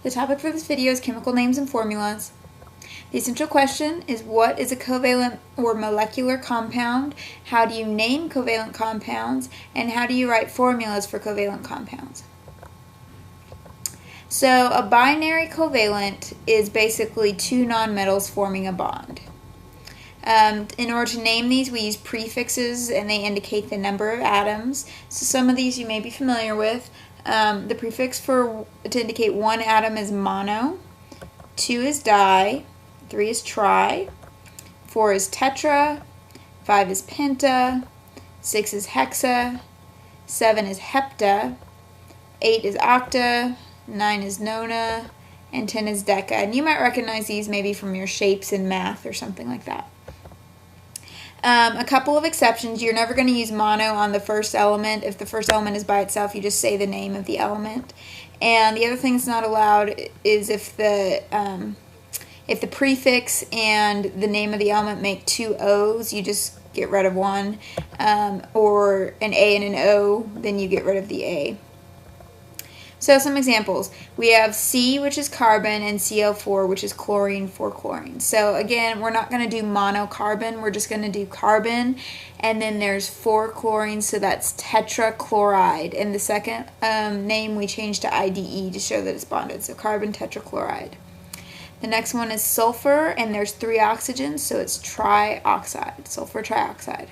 The topic for this video is chemical names and formulas. The essential question is, what is a covalent or molecular compound? How do you name covalent compounds? And how do you write formulas for covalent compounds? So a binary covalent is basically two nonmetals forming a bond. In order to name these, we use prefixes, and they indicate the number of atoms. So some of these you may be familiar with. The prefix to indicate one atom is mono, 2 is di, 3 is tri, 4 is tetra, 5 is penta, 6 is hexa, 7 is hepta, 8 is octa, 9 is nona, and 10 is deca. And you might recognize these maybe from your shapes in math or something like that. A couple of exceptions. You're never going to use mono on the first element. If the first element is by itself, you just say the name of the element. And the other thing that's not allowed is if the prefix and the name of the element make two O's, you just get rid of one. Or an A and an O, then you get rid of the A. So some examples. We have C, which is carbon, and Cl4, which is chlorine for chlorine. So again, we're not going to do monocarbon. We're just going to do carbon. And then there's 4 chlorine, so that's tetrachloride. And the second name we changed to IDE to show that it's bonded. So carbon tetrachloride. The next one is sulfur, and there's 3 oxygens, so it's trioxide, sulfur trioxide.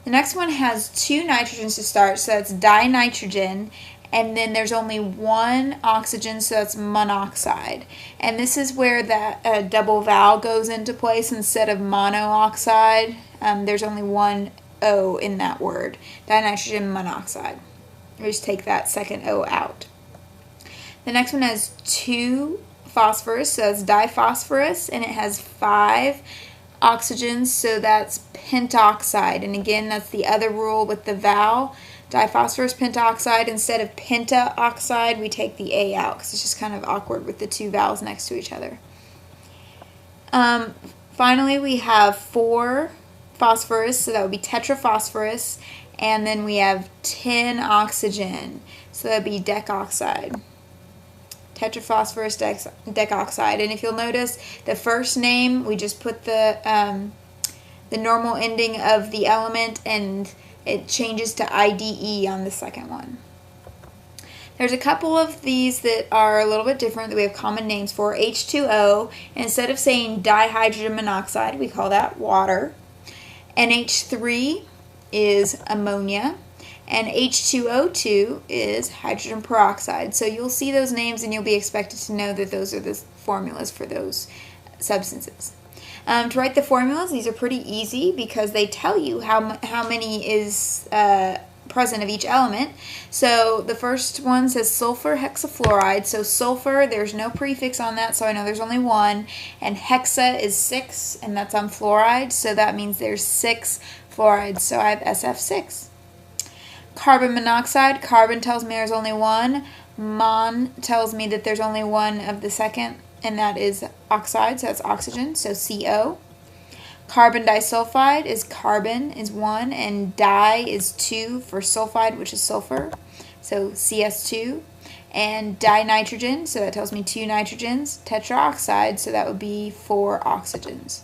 The next one has 2 nitrogens to start, so that's dinitrogen. And then there's only 1 oxygen, so that's monoxide. And this is where that double vowel goes into place. Instead of monoxide, there's only 1 O in that word, dinitrogen monoxide. We just take that second O out. The next one has 2 phosphorus, so it's diphosphorus, and it has 5 oxygens, so that's pentoxide. And again, that's the other rule with the vowel. Diphosphorus pentoxide, instead of pentaoxide, we take the A out because it's just kind of awkward with the 2 vowels next to each other. Finally, we have 4 phosphorus, so that would be tetraphosphorus, and then we have 10 oxygen, so that would be decoxide. Tetraphosphorus decoxide. And if you'll notice, the first name, we just put the normal ending of the element, and it changes to IDE on the second one. There's a couple of these that are a little bit different that we have common names for. H2O, and instead of saying dihydrogen monoxide, we call that water. NH3 is ammonia, and H2O2 is hydrogen peroxide. So you'll see those names and you'll be expected to know that those are the formulas for those substances. To write the formulas, these are pretty easy because they tell you how many is present of each element. So the first one says sulfur hexafluoride. So sulfur, there's no prefix on that, so I know there's only 1. And hexa is 6, and that's on fluoride, so that means there's 6 fluorides. So I have SF6. Carbon monoxide, carbon tells me there's only 1. Mon tells me that there's only 1 of the second, and that is oxide, so that's oxygen, so CO. Carbon disulfide is carbon is 1, and di is 2 for sulfide, which is sulfur, so CS2. And dinitrogen, so that tells me 2 nitrogens. Tetraoxide, so that would be 4 oxygens.